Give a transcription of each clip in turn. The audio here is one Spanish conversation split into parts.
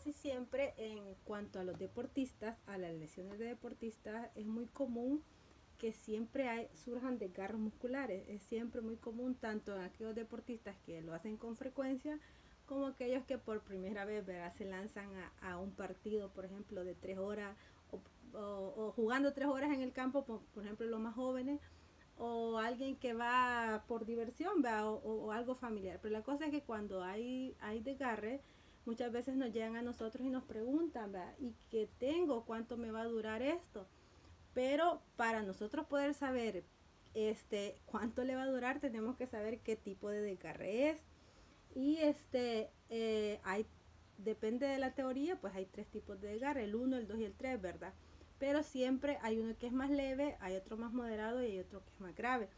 Casi siempre en cuanto a los deportistas, a las lesiones de deportistas, es muy común que siempre surjan desgarros musculares. Es siempre muy común tanto en aquellos deportistas que lo hacen con frecuencia como aquellos que por primera vez, ¿verdad?, se lanzan a un partido, por ejemplo, de 3 horas o jugando 3 horas en el campo, por ejemplo, los más jóvenes, o alguien que va por diversión, o algo familiar. Pero la cosa es que cuando hay desgarre, muchas veces nos llegan a nosotros y nos preguntan, ¿verdad?, ¿y qué tengo? ¿Cuánto me va a durar esto? Pero para nosotros poder saber cuánto le va a durar, tenemos que saber qué tipo de desgarre es. Y depende de la teoría, pues hay 3 tipos de desgarre, el 1, el 2 y el 3, ¿verdad? Pero siempre hay uno que es más leve, hay otro más moderado y hay otro que es más grave.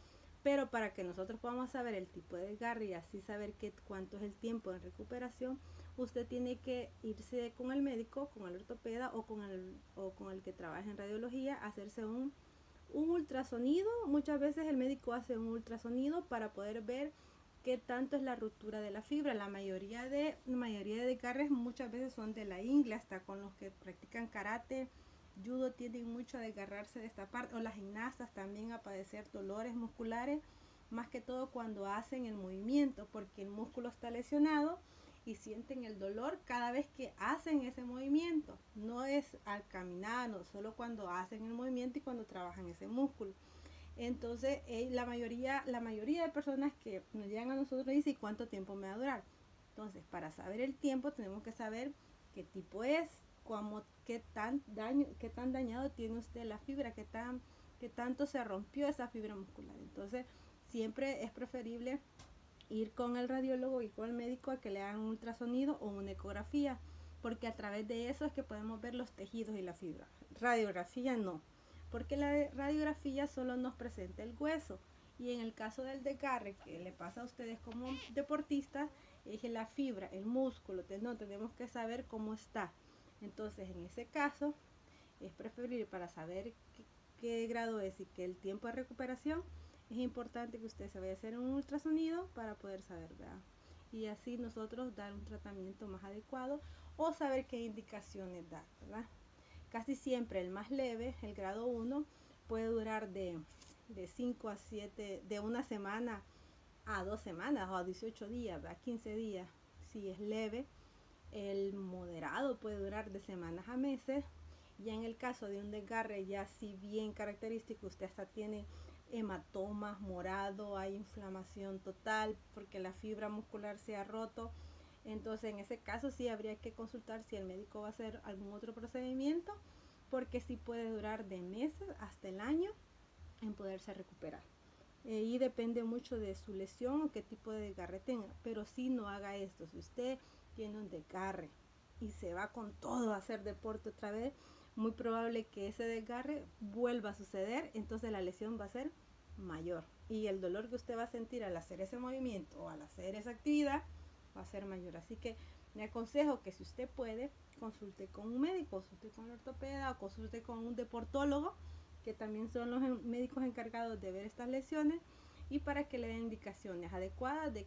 Pero para que nosotros podamos saber el tipo de desgarre y así saber cuánto es el tiempo de recuperación, usted tiene que irse con el médico, con el ortopeda o con el que trabaja en radiología, hacerse un ultrasonido. Muchas veces el médico hace un ultrasonido para poder ver qué tanto es la ruptura de la fibra. La mayoría de desgarres muchas veces son de la ingle, hasta con los que practican karate, judo, tienden mucho a desgarrarse de esta parte, o las gimnastas también a padecer dolores musculares, más que todo cuando hacen el movimiento, porque el músculo está lesionado y sienten el dolor cada vez que hacen ese movimiento. No es al caminar, no, solo cuando hacen el movimiento y cuando trabajan ese músculo. Entonces, la mayoría de personas que nos llegan a nosotros dicen, ¿cuánto tiempo me va a durar? Entonces, para saber el tiempo, tenemos que saber qué tipo es, qué tan dañado tiene usted la fibra, qué tanto se rompió esa fibra muscular. Entonces, siempre es preferible ir con el radiólogo y con el médico a que le hagan un ultrasonido o una ecografía, porque a través de eso es que podemos ver los tejidos y la fibra. Radiografía no, porque la radiografía solo nos presenta el hueso, y en el caso del desgarre que le pasa a ustedes como deportistas, es la fibra, el músculo, no tenemos que saber cómo está. Entonces, en ese caso, es preferible, para saber qué grado es y que el tiempo de recuperación, es importante que usted se vaya a hacer un ultrasonido para poder saber, ¿verdad? Y así nosotros dar un tratamiento más adecuado o saber qué indicaciones dar, ¿verdad? Casi siempre el más leve, el grado 1, puede durar de 5 a 7, de una semana a 2 semanas o a 18 días, ¿verdad?, 15 días, si es leve. El moderado puede durar de semanas a meses. Ya en el caso de un desgarre ya sí bien característico, usted hasta tiene hematomas, morado, hay inflamación total porque la fibra muscular se ha roto. Entonces, en ese caso sí habría que consultar si el médico va a hacer algún otro procedimiento, porque sí puede durar de meses hasta el año en poderse recuperar. Y depende mucho de su lesión o qué tipo de desgarre tenga. Pero sí, no haga esto. Si usted tiene un desgarre y se va con todo a hacer deporte otra vez, muy probable que ese desgarre vuelva a suceder. Entonces la lesión va a ser mayor. Y el dolor que usted va a sentir al hacer ese movimiento o al hacer esa actividad va a ser mayor. Así que le aconsejo que, si usted puede, consulte con un médico, consulte con un ortopeda o consulte con un deportólogo, que también son los médicos encargados de ver estas lesiones, y para que le den indicaciones adecuadas de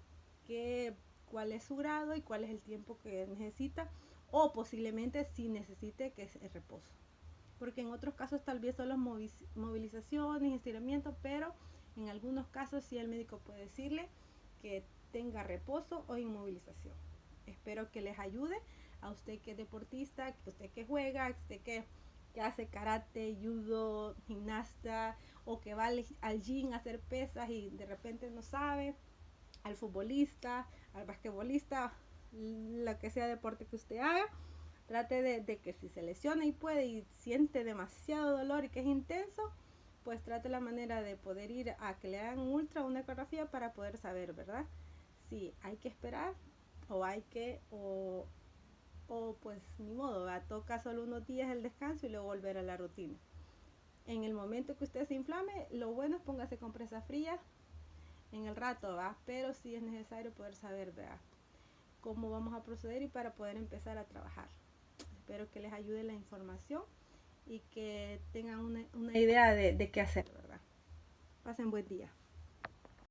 cuál es su grado y cuál es el tiempo que necesita, o posiblemente si necesite que es el reposo, porque en otros casos tal vez son las movilizaciones, estiramientos, pero en algunos casos sí el médico puede decirle que tenga reposo o inmovilización. Espero que les ayude a usted que es deportista, a usted que juega, a usted que hace karate, judo, gimnasta, o que va al gym a hacer pesas y de repente no sabe, al futbolista, al basquetbolista, lo que sea deporte que usted haga. Trate de que si se lesiona y puede y siente demasiado dolor y que es intenso, pues trate la manera de poder ir a que le hagan un ultra o una ecografía para poder saber, ¿verdad?, si hay que esperar o hay que, o pues ni modo, ¿verdad?, toca solo unos días el descanso y luego volver a la rutina. En el momento que usted se inflame, lo bueno es póngase compresas frías en el rato, ¿va? Pero sí es necesario poder saber, ¿verdad?, cómo vamos a proceder y para poder empezar a trabajar. Espero que les ayude la información y que tengan una idea de qué hacer, ¿verdad? Pasen buen día.